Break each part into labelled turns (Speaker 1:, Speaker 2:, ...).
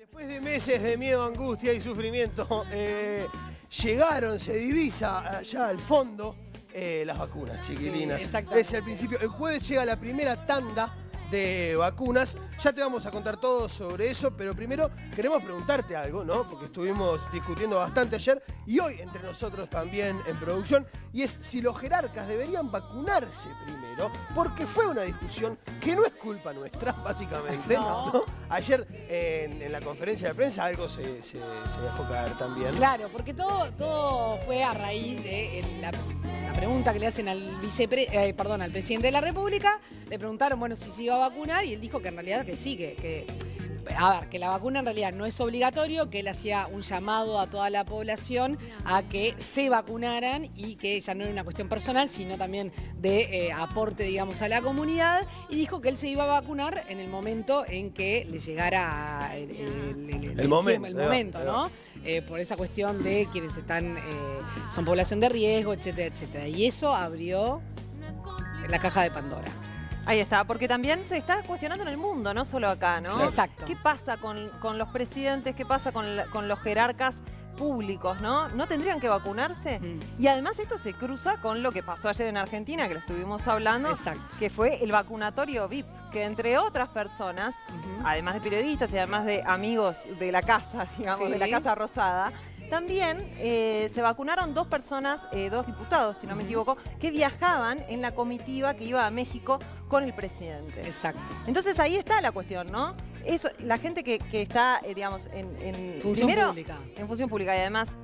Speaker 1: Después de meses de miedo, angustia y sufrimiento, llegaron, se divisa allá al fondo las vacunas, chiquilinas.
Speaker 2: Sí,
Speaker 1: es el principio. El jueves llega la primera tanda de vacunas. Ya te vamos a contar todo sobre eso, pero primero queremos preguntarte algo, ¿no? Porque estuvimos discutiendo bastante ayer y hoy entre nosotros también en producción, y es si los jerarcas deberían vacunarse primero, porque fue una discusión que no es culpa nuestra, básicamente. ¿No? Ayer en la conferencia de prensa algo se dejó caer también.
Speaker 2: Claro, porque todo fue a raíz de la pregunta que le hacen al al presidente de la República. Le preguntaron, bueno, si se iba a vacunar, y él dijo que en realidad que sí, que la vacuna en realidad no es obligatorio, que él hacía un llamado a toda la población a que se vacunaran y que ya no era una cuestión personal, sino también de aporte, digamos, a la comunidad, y dijo que él se iba a vacunar en el momento en que le llegara el momento, ¿no? Por esa cuestión de quienes son población de riesgo, etcétera, etcétera. Y eso abrió la caja de Pandora.
Speaker 3: Ahí está, porque también se está cuestionando en el mundo, no solo acá, ¿no?
Speaker 2: Exacto.
Speaker 3: ¿Qué pasa con los presidentes? ¿Qué pasa con los jerarcas públicos, no? ¿No tendrían que vacunarse? Y además esto se cruza con lo que pasó ayer en Argentina, que lo estuvimos hablando, que fue el vacunatorio VIP, que entre otras personas, además de periodistas y además de amigos de la casa, digamos, de la Casa Rosada, también se vacunaron dos personas, dos diputados, si no me equivoco, que viajaban en la comitiva que iba a México con el presidente.
Speaker 2: Exacto.
Speaker 3: Entonces ahí está la cuestión, ¿no? Eso, la gente que está, digamos, en
Speaker 2: función pública.
Speaker 3: En función pública y además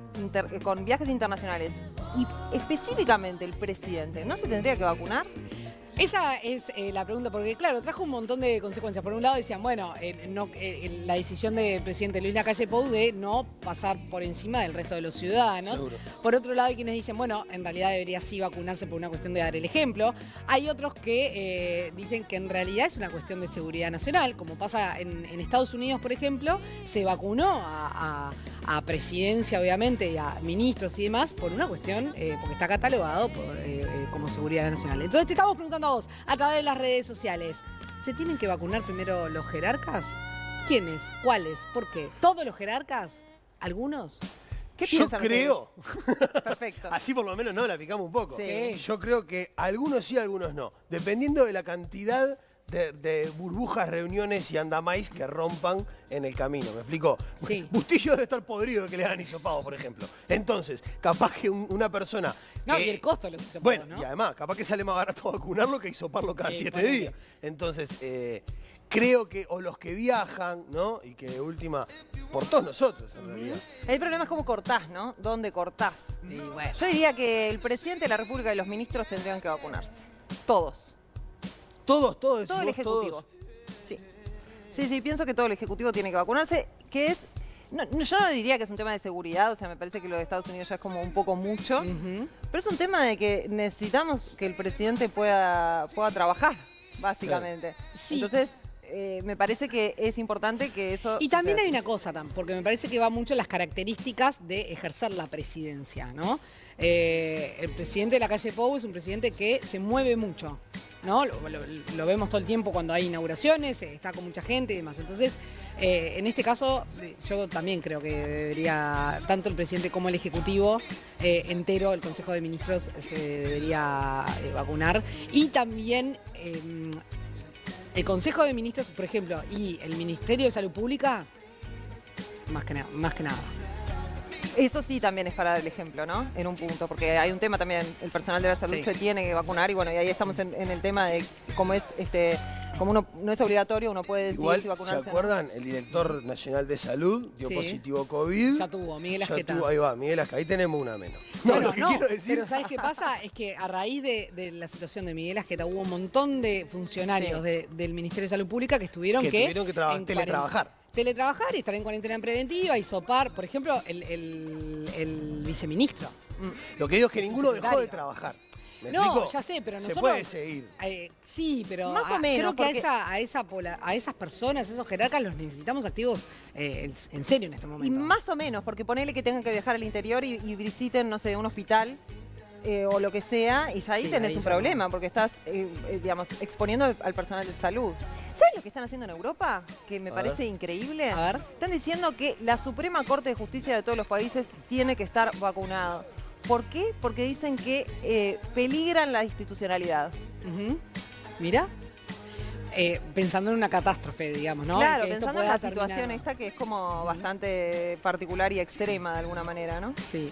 Speaker 3: con viajes internacionales, y específicamente el presidente, ¿no se tendría que vacunar?
Speaker 2: Esa es la pregunta, porque claro, trajo un montón de consecuencias. Por un lado decían, bueno, la decisión del presidente Luis Lacalle Pou de no pasar por encima del resto de los ciudadanos.
Speaker 1: Seguro.
Speaker 2: Por otro lado hay quienes dicen, bueno, en realidad debería sí vacunarse por una cuestión de dar el ejemplo. Hay otros que dicen que en realidad es una cuestión de seguridad nacional, como pasa en Estados Unidos, por ejemplo, se vacunó a presidencia, obviamente, y a ministros y demás, por una cuestión, porque está catalogado como seguridad nacional. Entonces te estamos preguntando a vos, a través de las redes sociales, ¿se tienen que vacunar primero los jerarcas? ¿Quiénes? ¿Cuáles? ¿Por qué? ¿Todos los jerarcas? ¿Algunos?
Speaker 3: ¿Qué
Speaker 1: Yo
Speaker 3: piensan
Speaker 1: creo,
Speaker 3: Perfecto.
Speaker 1: así por lo menos no, la picamos un poco.
Speaker 2: Sí.
Speaker 1: Yo creo que algunos sí, algunos no. Dependiendo de la cantidad de burbujas, reuniones y andamais que rompan en el camino. ¿Me explico?
Speaker 2: Sí.
Speaker 1: Bustillo debe estar podrido de que le hagan hisopado, por ejemplo. Entonces, capaz que una persona...
Speaker 2: No, y el costo de los hisopados,
Speaker 1: Bueno,
Speaker 2: ¿no?
Speaker 1: y además, capaz que sale más barato vacunarlo que hisoparlo cada 7
Speaker 2: ponele.
Speaker 1: días. Entonces, creo que, o los que viajan, ¿no? Y que de última, por todos nosotros, en realidad.
Speaker 3: El problema es cómo cortás, ¿no? ¿Dónde cortás?
Speaker 2: Y bueno.
Speaker 3: Yo diría que el presidente de la República y los ministros tendrían que vacunarse. Todos.
Speaker 1: Todos,
Speaker 3: Todo el
Speaker 1: decimos
Speaker 3: Ejecutivo.
Speaker 1: todos.
Speaker 3: Sí. Sí, pienso que todo el Ejecutivo tiene que vacunarse, que es... yo no diría que es un tema de seguridad, o sea, me parece que lo de Estados Unidos ya es como un poco mucho, pero es un tema de que necesitamos que el presidente pueda trabajar, básicamente.
Speaker 2: Sí.
Speaker 3: Entonces, me parece que es importante que eso...
Speaker 2: Y también
Speaker 3: suceda.
Speaker 2: hay una cosa, porque me parece que va mucho en las características de ejercer la presidencia, ¿no? El presidente de Lacalle Pou es un presidente que se mueve mucho, ¿no? Lo vemos todo el tiempo cuando hay inauguraciones, está con mucha gente y demás. Entonces, en este caso, yo también creo que debería, tanto el presidente como el Ejecutivo entero, el Consejo de Ministros, debería vacunar. Y también... el Consejo de Ministros, por ejemplo, y el Ministerio de Salud Pública, más que nada.
Speaker 3: Eso sí también es para dar el ejemplo, ¿no? En un punto, porque hay un tema también, el personal de la salud se tiene que vacunar y bueno, y ahí estamos en el tema de cómo es, como uno no es obligatorio, uno puede decidir
Speaker 1: Igual,
Speaker 3: si vacunarse.
Speaker 1: ¿se acuerdan? El director nacional de salud dio positivo COVID.
Speaker 2: Ya tuvo, Miguel Asqueta.
Speaker 1: Ahí va, Miguel Asqueta. Ahí tenemos una menos.
Speaker 2: Bueno,
Speaker 1: lo que quiero decir...
Speaker 2: pero ¿sabes qué pasa? Es que a raíz de la situación de Miguel Asqueta hubo un montón de funcionarios del Ministerio de Salud Pública que tuvieron que
Speaker 1: teletrabajar.
Speaker 2: Teletrabajar y estar en cuarentena preventiva, hisopar, por ejemplo, el viceministro.
Speaker 1: Lo que digo es que
Speaker 2: El
Speaker 1: ninguno dejó
Speaker 2: subsecretario.
Speaker 1: de trabajar. ¿Me
Speaker 2: No,
Speaker 1: explico?
Speaker 2: ya sé, pero nosotros...
Speaker 1: Se puede seguir.
Speaker 2: Sí, pero
Speaker 3: Más o menos,
Speaker 2: creo que
Speaker 3: porque...
Speaker 2: a esas personas, a esos jerarcas, los necesitamos activos en serio en este momento.
Speaker 3: Y más o menos, porque ponele que tengan que viajar al interior y visiten, no sé, un hospital o lo que sea, y ya ahí tenés un problema, porque estás, digamos, exponiendo al personal de salud. ¿Sabes lo que están haciendo en Europa? Que me parece increíble.
Speaker 2: A ver.
Speaker 3: Están diciendo que la Suprema Corte de Justicia de todos los países tiene que estar vacunado. ¿Por qué? Porque dicen que peligran la institucionalidad.
Speaker 2: Mira. Pensando en una catástrofe, digamos, ¿no?
Speaker 3: Claro,
Speaker 2: que esto
Speaker 3: pensando en
Speaker 2: pueda
Speaker 3: la situación esta que es como bastante particular y extrema de alguna manera, ¿no?
Speaker 2: Sí.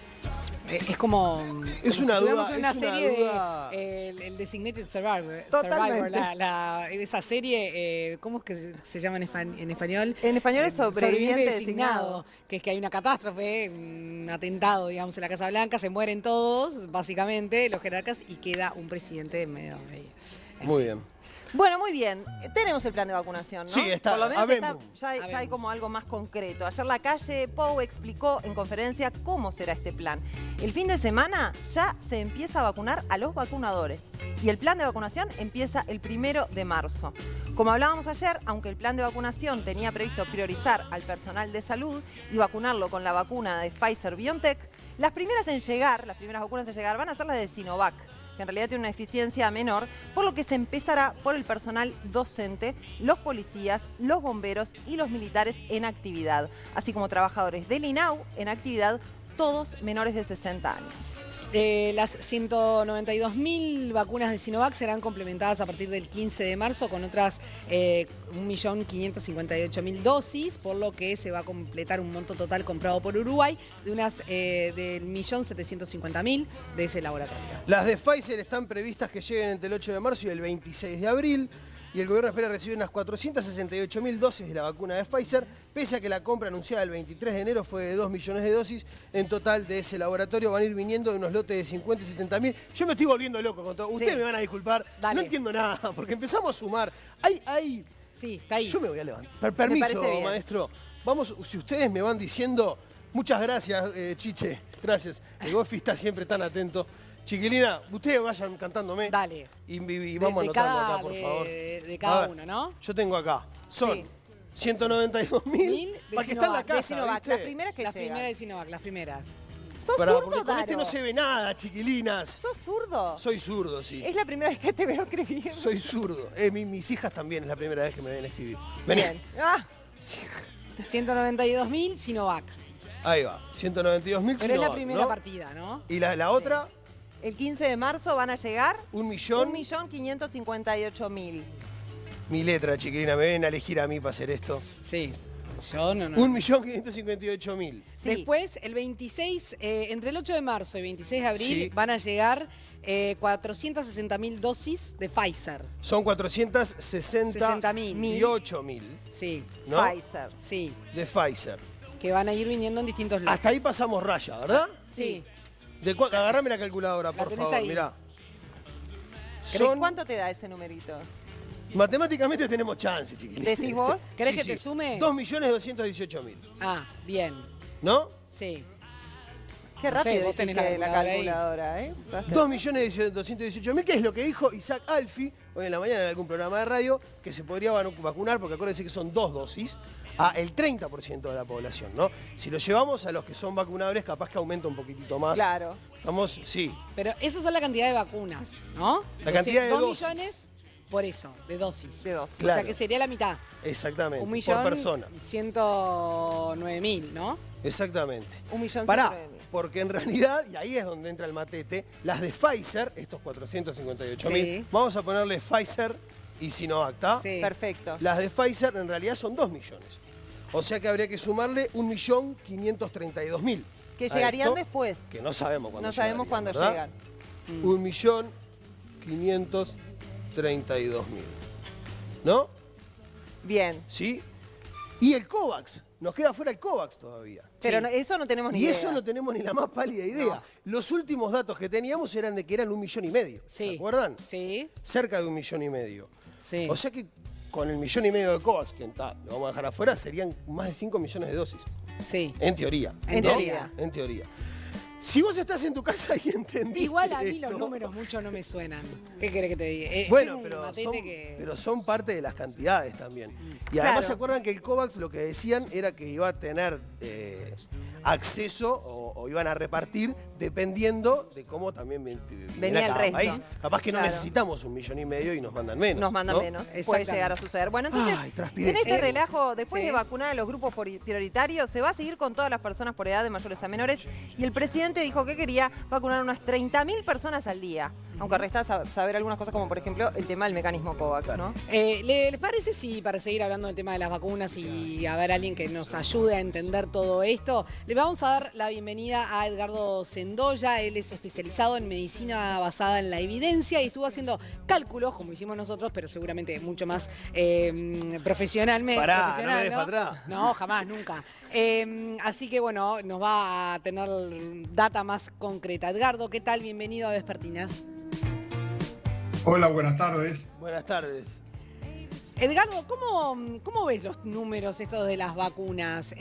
Speaker 2: Es como.
Speaker 1: Es
Speaker 2: como
Speaker 1: una
Speaker 2: si
Speaker 1: duda.
Speaker 2: una
Speaker 1: Es
Speaker 2: serie
Speaker 1: una duda.
Speaker 2: de. El Designated Survivor.
Speaker 3: Totalmente.
Speaker 2: Esa serie, ¿cómo es que se llama en español?
Speaker 3: En español es sobreviviente designado.
Speaker 2: Que es que hay una catástrofe, un atentado, digamos, en la Casa Blanca, se mueren todos, básicamente, los jerarcas, y queda un presidente en medio de ahí.
Speaker 1: Muy bien.
Speaker 3: Bueno, muy bien. Tenemos el plan de vacunación, ¿no?
Speaker 1: Sí, está.
Speaker 3: Por lo menos
Speaker 1: Habemos.
Speaker 3: ya hay como algo más concreto. Ayer la calle Pou explicó en conferencia cómo será este plan. El fin de semana ya se empieza a vacunar a los vacunadores y el plan de vacunación empieza el 1 de marzo. Como hablábamos ayer, aunque el plan de vacunación tenía previsto priorizar al personal de salud y vacunarlo con la vacuna de Pfizer-BioNTech, las primeras vacunas en llegar van a ser las de Sinovac, que en realidad tiene una eficiencia menor, por lo que se empezará por el personal docente, los policías, los bomberos y los militares en actividad, así como trabajadores del INAU en actividad, todos menores de 60 años.
Speaker 2: Las 192.000 vacunas de Sinovac serán complementadas a partir del 15 de marzo con otras 1.558.000 dosis, por lo que se va a completar un monto total comprado por Uruguay de unas del 1.750.000 de ese laboratorio.
Speaker 1: Las de Pfizer están previstas que lleguen entre el 8 de marzo y el 26 de abril. Y el gobierno espera recibir unas 468.000 dosis de la vacuna de Pfizer, pese a que la compra anunciada el 23 de enero fue de 2 millones de dosis. En total de ese laboratorio van a ir viniendo de unos lotes de 50 y 70.000. Yo me estoy volviendo loco con todo. Ustedes me van a disculpar.
Speaker 2: Dale.
Speaker 1: No entiendo nada, porque empezamos a sumar.
Speaker 2: Sí, está ahí.
Speaker 1: Yo me voy a levantar. Permiso, maestro. Vamos, si ustedes me van diciendo... Muchas gracias, Chiche. Gracias. El Gofi está siempre tan atento. Chiquilina, ustedes vayan cantándome.
Speaker 2: Dale.
Speaker 1: Y vamos anotando acá, por favor.
Speaker 2: De cada uno, ¿no?
Speaker 1: Yo tengo acá. Son 192.000. Para que está en la casa, ¿viste?
Speaker 3: Las primeras que
Speaker 2: Las
Speaker 3: llegan.
Speaker 2: primeras de Sinovac, las primeras.
Speaker 3: ¿Sos
Speaker 1: Pará,
Speaker 3: zurdo,
Speaker 1: porque con este
Speaker 3: Daro?
Speaker 1: no se ve nada, chiquilinas.
Speaker 3: ¿Sos zurdo?
Speaker 1: Soy zurdo, sí.
Speaker 3: Es la primera vez que te veo escribir.
Speaker 1: Soy zurdo. Mis hijas también es la primera vez que me ven escribir. Vení.
Speaker 3: Bien. Ah,
Speaker 2: 192.000 Sinovac.
Speaker 1: Ahí va. 192.000.
Speaker 2: Pero es la primera partida, ¿no?
Speaker 1: Y la otra,
Speaker 3: el 15 de marzo van a llegar
Speaker 1: 1.000.000.
Speaker 3: 1.558.000.
Speaker 1: Mi letra, chiquilina, me ven a elegir a mí para hacer esto.
Speaker 2: Sí. Yo no.
Speaker 1: 1.558.000.
Speaker 3: Sí.
Speaker 2: Después, el 26, entre el 8 de marzo y 26 de abril,
Speaker 1: Sí.
Speaker 2: van a llegar 460.000 dosis de Pfizer.
Speaker 1: Son 468.000.
Speaker 2: Sí.
Speaker 1: ¿No?
Speaker 3: Pfizer.
Speaker 2: Sí.
Speaker 1: De Pfizer.
Speaker 2: Que van a ir viniendo en distintos lados.
Speaker 1: Hasta ahí pasamos raya, ¿verdad?
Speaker 2: Sí.
Speaker 1: Agarrame la calculadora,
Speaker 2: La
Speaker 1: por
Speaker 2: tenés
Speaker 1: favor,
Speaker 2: ahí.
Speaker 1: mirá.
Speaker 3: ¿Cuánto te da ese numerito?
Speaker 1: Matemáticamente tenemos chance, chiquilines.
Speaker 3: ¿Decís vos?
Speaker 2: ¿Querés que te sume?
Speaker 1: 2.218.000.
Speaker 2: Ah, bien.
Speaker 1: ¿no?
Speaker 2: Sí.
Speaker 3: Qué
Speaker 2: No sé,
Speaker 3: rápido
Speaker 2: vos tenés
Speaker 3: hiciste
Speaker 2: la
Speaker 3: la
Speaker 2: calculadora ahí.
Speaker 3: calculadora, ¿eh?
Speaker 1: 2.218.000, que es lo que dijo Isaac Alfi hoy en la mañana en algún programa de radio, que se podría vacunar, porque acuérdense que son 2 dosis, a el 30% de la población, ¿no? Si lo llevamos a los que son vacunables, capaz que aumenta un poquitito más.
Speaker 3: Claro.
Speaker 1: Estamos, sí.
Speaker 2: Pero eso son la cantidad de vacunas, ¿no?
Speaker 1: La cantidad de
Speaker 2: 2
Speaker 1: dosis.
Speaker 2: millones por eso, de dosis.
Speaker 3: De dosis.
Speaker 2: O
Speaker 1: Claro.
Speaker 2: sea que sería la mitad.
Speaker 1: Exactamente.
Speaker 2: 1.000.000
Speaker 1: por persona.
Speaker 2: 109.000, ¿no?
Speaker 1: Exactamente.
Speaker 3: 1.109.000.
Speaker 1: Pará, porque en realidad, y ahí es donde entra el matete, las de Pfizer, estos 458.000,
Speaker 2: Sí.
Speaker 1: vamos a ponerle Pfizer y Sinovac, ¿está?
Speaker 2: Sí.
Speaker 3: Perfecto.
Speaker 1: Las de Pfizer en realidad son 2 millones. O sea que habría que sumarle 1.532.000.
Speaker 3: Que
Speaker 1: a
Speaker 3: llegarían
Speaker 1: esto,
Speaker 3: después.
Speaker 1: Que no sabemos cuándo
Speaker 3: No sabemos
Speaker 1: llegarían,
Speaker 3: cuándo
Speaker 1: ¿verdad?
Speaker 3: llegan.
Speaker 1: 1.532.000. ¿No?
Speaker 3: Bien.
Speaker 1: ¿Sí? Y el COVAX. Nos queda fuera el COVAX todavía.
Speaker 3: Pero
Speaker 2: Sí.
Speaker 3: Eso no tenemos ni
Speaker 1: Y
Speaker 3: idea.
Speaker 1: eso no tenemos ni la más pálida idea. Los últimos datos que teníamos eran de que eran 1,5 millones.
Speaker 2: Sí.
Speaker 1: ¿Se acuerdan?
Speaker 2: Sí.
Speaker 1: Cerca de 1,5 millones.
Speaker 2: Sí.
Speaker 1: O sea que con el 1,5 millones de COVAX, que lo vamos a dejar afuera, serían más de 5 millones de dosis.
Speaker 2: Sí.
Speaker 1: En teoría.
Speaker 2: En
Speaker 1: ¿no?
Speaker 2: teoría.
Speaker 1: En teoría. Si vos estás en tu casa y entendiste
Speaker 2: Igual a mí
Speaker 1: esto,
Speaker 2: los números mucho no me suenan. ¿Qué querés que te diga?
Speaker 1: bueno,
Speaker 2: tengo un
Speaker 1: pero
Speaker 2: matete
Speaker 1: son,
Speaker 2: que...
Speaker 1: pero son parte de las cantidades también. Y además
Speaker 3: Claro.
Speaker 1: se acuerdan que el COVAX lo que decían era que iba a tener acceso o iban a repartir dependiendo de cómo también
Speaker 3: venía el resto.
Speaker 1: País. Capaz que no necesitamos 1,5 millones y nos mandan menos.
Speaker 3: Nos mandan menos. Puede llegar a suceder. Bueno, entonces, en este relajo, después de vacunar a los grupos prioritarios, se va a seguir con todas las personas por edad de mayores a menores. Y el presidente dijo que quería vacunar unas 30.000 personas al día. Aunque resta saber algunas cosas como, por ejemplo, el tema del mecanismo COVAX, ¿no?
Speaker 2: ¿Les parece si, para seguir hablando del tema de las vacunas y a ver a alguien que nos ayude a entender todo esto, le vamos a dar la bienvenida a Edgardo Sendoya? Él es especializado en medicina basada en la evidencia y estuvo haciendo cálculos, como hicimos nosotros, pero seguramente mucho más profesionalmente.
Speaker 1: Profesional, ¿no?
Speaker 2: No, jamás, nunca. Así que bueno, nos va a tener data más concreta. Edgardo, ¿qué tal? Bienvenido a Vespertinas.
Speaker 4: Hola, buenas tardes.
Speaker 1: Buenas tardes.
Speaker 2: Edgardo, ¿cómo ves los números estos de las vacunas?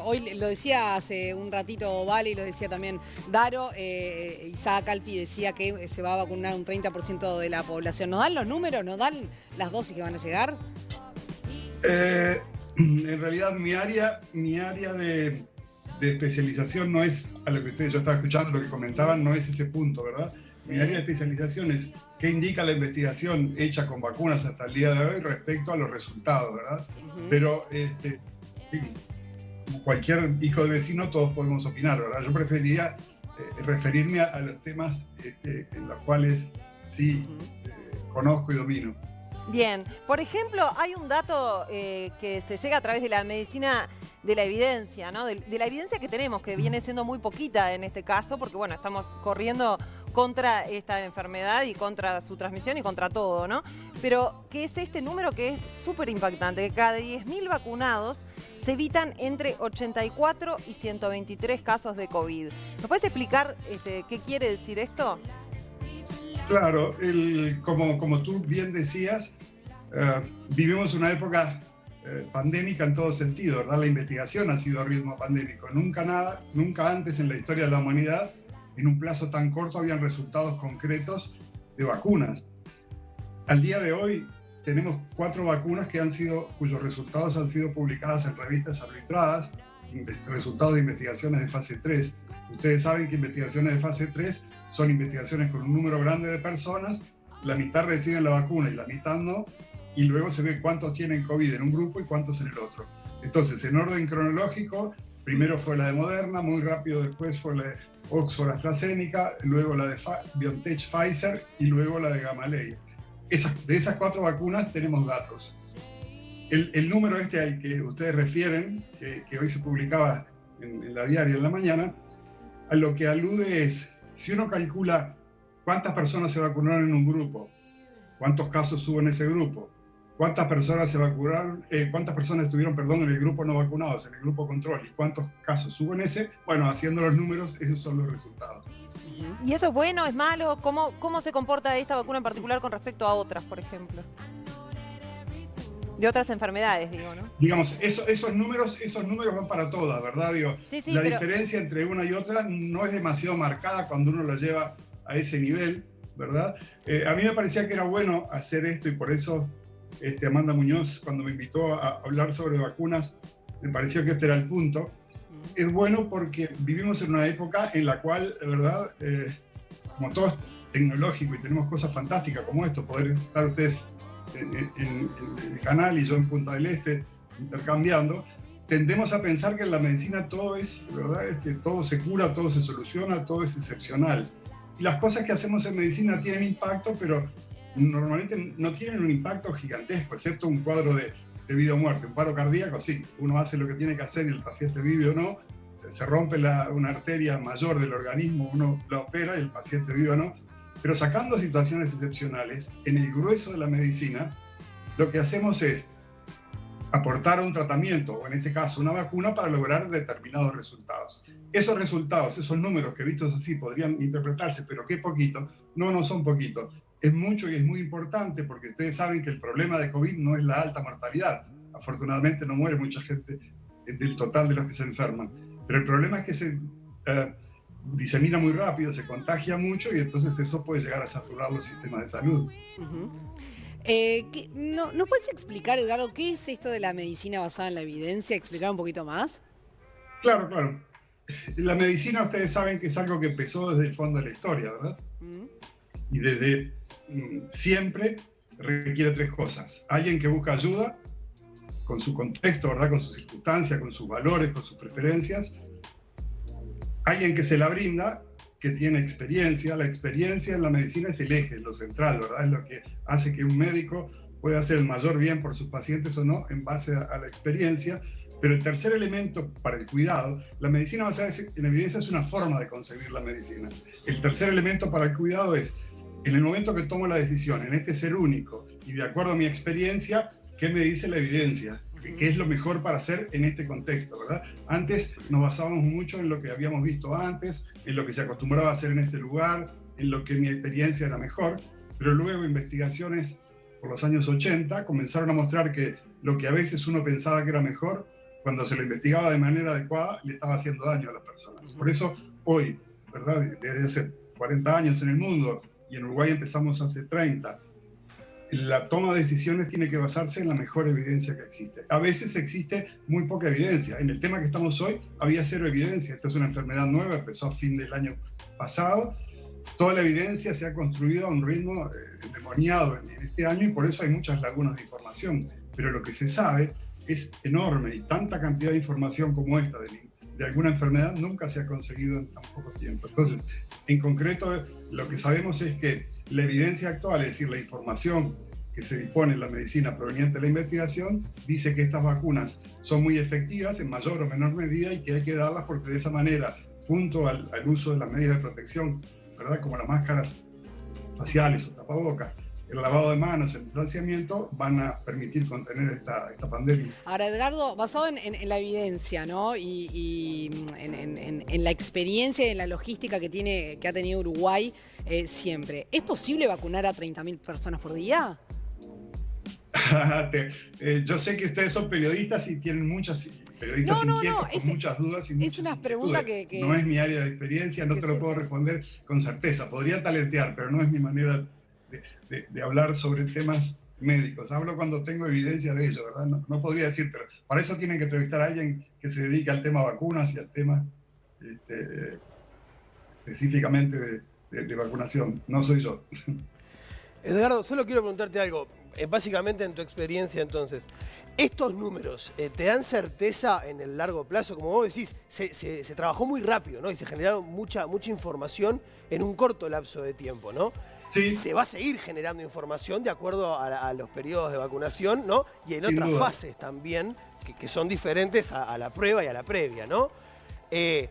Speaker 2: Hoy lo decía hace un ratito Vale y lo decía también Daro, Isaac Alfi decía que se va a vacunar un 30% de la población. ¿Nos dan los números? ¿Nos dan las dosis que van a llegar?
Speaker 4: En realidad mi área de especialización no es, a lo que ustedes ya estaban escuchando, lo que comentaban, no es ese punto, ¿verdad? Mi área de especialización es qué indica la investigación hecha con vacunas hasta el día de hoy respecto a los resultados, ¿verdad? Pero como cualquier hijo de vecino, todos podemos opinar, ¿verdad? Yo preferiría referirme a los temas en los cuales sí conozco y domino.
Speaker 3: Bien, por ejemplo, hay un dato que se llega a través de la medicina de la evidencia, ¿no? De la evidencia que tenemos, que viene siendo muy poquita en este caso, porque bueno, estamos corriendo contra esta enfermedad y contra su transmisión y contra todo, ¿no? Pero que es este número que es súper impactante, que cada 10.000 vacunados se evitan entre 84 y 123 casos de COVID. ¿Nos puedes explicar qué quiere decir esto?
Speaker 4: Claro, como tú bien decías, vivimos una época pandémica en todo sentido, ¿verdad? La investigación ha sido a ritmo pandémico. Nunca antes en la historia de la humanidad, en un plazo tan corto, habían resultados concretos de vacunas. Al día de hoy tenemos 4 vacunas cuyos resultados han sido publicadas en revistas arbitradas, resultados de investigaciones de fase 3. Ustedes saben que investigaciones de fase 3 son investigaciones con un número grande de personas, la mitad reciben la vacuna y la mitad no, y luego se ve cuántos tienen COVID en un grupo y cuántos en el otro. Entonces, en orden cronológico, primero fue la de Moderna, muy rápido después fue la de Oxford AstraZeneca, luego la de BioNTech Pfizer y luego la de Gamaleya. De esas 4 vacunas tenemos datos. El número al que ustedes refieren, que hoy se publicaba en la diaria en la mañana, a lo que alude es, si uno calcula cuántas personas se vacunaron en un grupo, cuántos casos hubo en ese grupo, cuántas personas estuvieron, en el grupo no vacunados, en el grupo control, y cuántos casos hubo en ese, bueno, haciendo los números, esos son los resultados.
Speaker 3: ¿Y eso es bueno, es malo? ¿Cómo se comporta esta vacuna en particular con respecto a otras, por ejemplo? De otras enfermedades, digo, ¿no?
Speaker 4: Digamos, esos números van para todas, ¿verdad? Digo,
Speaker 3: sí,
Speaker 4: la diferencia entre una y otra no es demasiado marcada cuando uno la lleva a ese nivel, ¿verdad? A mí me parecía que era bueno hacer esto y por eso Amanda Muñoz, cuando me invitó a hablar sobre vacunas, me pareció que este era el punto. Es bueno porque vivimos en una época en la cual, ¿verdad? Como todo es tecnológico y tenemos cosas fantásticas como esto, poder estar ustedes en el canal y yo en Punta del Este intercambiando, tendemos a pensar que en la medicina todo es, ¿verdad? Todo se cura, todo se soluciona, todo es excepcional. Y las cosas que hacemos en medicina tienen impacto, pero normalmente no tienen un impacto gigantesco, excepto un cuadro de vida o muerte. Un paro cardíaco, sí, uno hace lo que tiene que hacer y el paciente vive o no, se rompe una arteria mayor del organismo, uno la opera y el paciente vive o no. Pero sacando situaciones excepcionales, en el grueso de la medicina, lo que hacemos es aportar un tratamiento, o en este caso una vacuna, para lograr determinados resultados. Esos resultados, esos números que vistos así podrían interpretarse, pero qué poquito, no son poquitos. Es mucho y es muy importante porque ustedes saben que el problema de COVID no es la alta mortalidad. Afortunadamente no muere mucha gente del total de los que se enferman. Pero el problema es que se disemina muy rápido, se contagia mucho y entonces eso puede llegar a saturar los sistemas de salud.
Speaker 2: ¿Nos puedes explicar, Edgardo, qué es esto de la medicina basada en la evidencia? ¿Explicar un poquito más?
Speaker 4: Claro. La medicina, ustedes saben que es algo que empezó desde el fondo de la historia, ¿verdad? Y desde siempre requiere tres cosas. Alguien que busca ayuda con su contexto, ¿verdad? Con sus circunstancias, con sus valores, con sus preferencias. Alguien que se la brinda, que tiene experiencia. La experiencia en la medicina es el eje, lo central, ¿verdad? Es lo que hace que un médico pueda hacer el mayor bien por sus pacientes o no en base a la experiencia. Pero el tercer elemento para el cuidado, la medicina basada en evidencia es una forma de concebir la medicina. El tercer elemento para el cuidado es, en el momento que tomo la decisión, en este ser único, y de acuerdo a mi experiencia, ¿qué me dice la evidencia? ¿Qué es lo mejor para hacer en este contexto, verdad? Antes nos basábamos mucho en lo que habíamos visto antes, en lo que se acostumbraba a hacer en este lugar, en lo que mi experiencia era mejor, pero luego investigaciones por los años 80 comenzaron a mostrar que lo que a veces uno pensaba que era mejor, cuando se lo investigaba de manera adecuada, le estaba haciendo daño a las personas. Por eso hoy, ¿verdad? Desde hace 40 años en el mundo, y en Uruguay empezamos hace 30, la toma de decisiones tiene que basarse en la mejor evidencia que existe. A veces existe muy poca evidencia. En el tema que estamos hoy había cero evidencia. Esta es una enfermedad nueva, empezó a fin del año pasado. Toda la evidencia se ha construido a un ritmo endemoniado en este año y por eso hay muchas lagunas de información. Pero lo que se sabe es enorme y tanta cantidad de información como esta de alguna enfermedad nunca se ha conseguido en tan poco tiempo. Entonces, en concreto, lo que sabemos es que la evidencia actual, es decir, la información que se dispone en la medicina proveniente de la investigación, dice que estas vacunas son muy efectivas en mayor o menor medida y que hay que darlas porque de esa manera, junto al uso de las medidas de protección, ¿verdad? Como las máscaras faciales o tapabocas, el lavado de manos, el distanciamiento, van a permitir contener esta pandemia.
Speaker 2: Ahora, Edgardo, basado en la evidencia, ¿no? Y en la experiencia y en la logística que ha tenido Uruguay siempre, ¿es posible vacunar a 30.000 personas por día?
Speaker 4: Yo sé que ustedes son periodistas y tienen muchos periodistas inquietos, con muchas dudas y muchas
Speaker 2: es una pregunta que
Speaker 4: no es mi área de experiencia, no te lo puedo responder con certeza. Podría talentear, pero no es mi manera de hablar sobre temas médicos. Hablo cuando tengo evidencia de ello, ¿verdad? No podría decírtelo. Para eso tienen que entrevistar a alguien que se dedique al tema vacunas y al tema específicamente de vacunación. No soy yo.
Speaker 1: Edgardo, solo quiero preguntarte algo. Básicamente, en tu experiencia, entonces, ¿estos números te dan certeza en el largo plazo? Como vos decís, se trabajó muy rápido, ¿no? Y se generaron mucha información en un corto lapso de tiempo, ¿no?
Speaker 4: Sí.
Speaker 1: Se va a seguir generando información de acuerdo a los periodos de vacunación, ¿no? Y en otras fases también, que son diferentes a la prueba y a la previa, ¿no? Es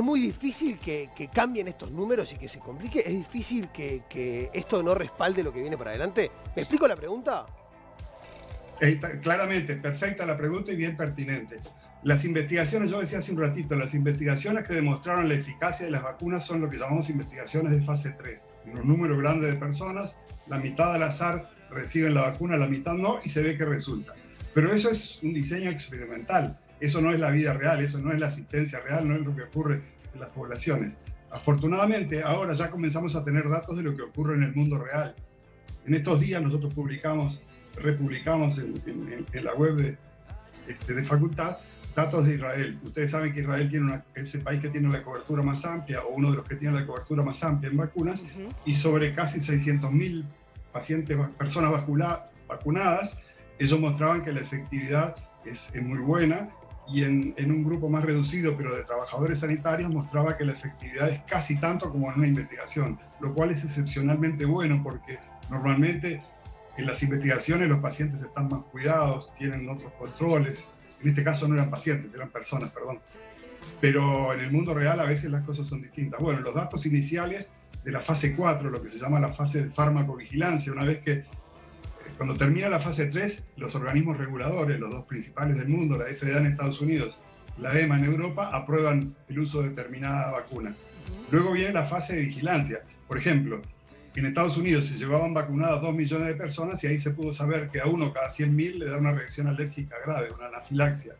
Speaker 1: muy difícil que cambien estos números y que se complique. Es difícil que esto no respalde lo que viene para adelante. ¿Me explico la pregunta?
Speaker 4: Claramente, perfecta la pregunta y bien pertinente. Las investigaciones, yo decía hace un ratito, las investigaciones que demostraron la eficacia de las vacunas son lo que llamamos investigaciones de fase 3. En un número grande de personas, la mitad al azar reciben la vacuna, la mitad no, y se ve que resulta. Pero eso es un diseño experimental. Eso no es la vida real, eso no es la asistencia real, no es lo que ocurre en las poblaciones. Afortunadamente, ahora ya comenzamos a tener datos de lo que ocurre en el mundo real. En estos días nosotros republicamos en la web de facultad datos de Israel. Ustedes saben que Israel es el país que tiene la cobertura más amplia, o uno de los que tiene la cobertura más amplia en vacunas, y sobre casi 600.000 personas vacunadas, ellos mostraban que la efectividad es muy buena, y en un grupo más reducido, pero de trabajadores sanitarios, mostraba que la efectividad es casi tanto como en una investigación, lo cual es excepcionalmente bueno, porque normalmente en las investigaciones los pacientes están más cuidados, tienen otros controles. En este caso no eran pacientes, eran personas, perdón. Pero en el mundo real a veces las cosas son distintas. Bueno, los datos iniciales de la fase 4, lo que se llama la fase de farmacovigilancia, una vez que cuando termina la fase 3, los organismos reguladores, los dos principales del mundo, la FDA en Estados Unidos, la EMA en Europa, aprueban el uso de determinada vacuna. Luego viene la fase de vigilancia. Por ejemplo, en Estados Unidos se llevaban vacunadas 2 millones de personas y ahí se pudo saber que a uno cada 100.000 le da una reacción alérgica grave, una anafilaxia.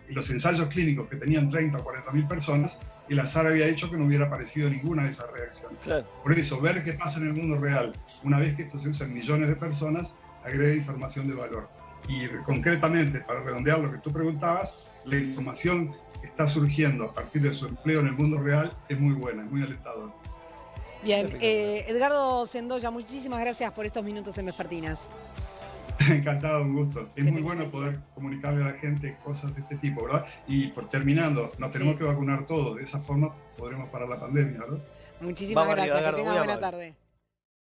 Speaker 4: Y los ensayos clínicos que tenían 30 o 40.000 personas, el azar había hecho que no hubiera aparecido ninguna de esas reacciones. Claro. Por eso, ver qué pasa en el mundo real, una vez que esto se usa en millones de personas, agrega información de valor. Y concretamente, para redondear lo que tú preguntabas, la información está surgiendo a partir de su empleo en el mundo real es muy buena, es muy alentadora.
Speaker 2: Bien, Edgardo Sendoya, muchísimas gracias por estos minutos en Vespertinas.
Speaker 4: Encantado, un gusto. Es muy bueno poder comunicarle a la gente cosas de este tipo, ¿verdad? Y por terminando, nos tenemos que vacunar todos, de esa forma podremos parar la pandemia, ¿verdad?
Speaker 2: Muchísimas gracias, que tengan buena tarde.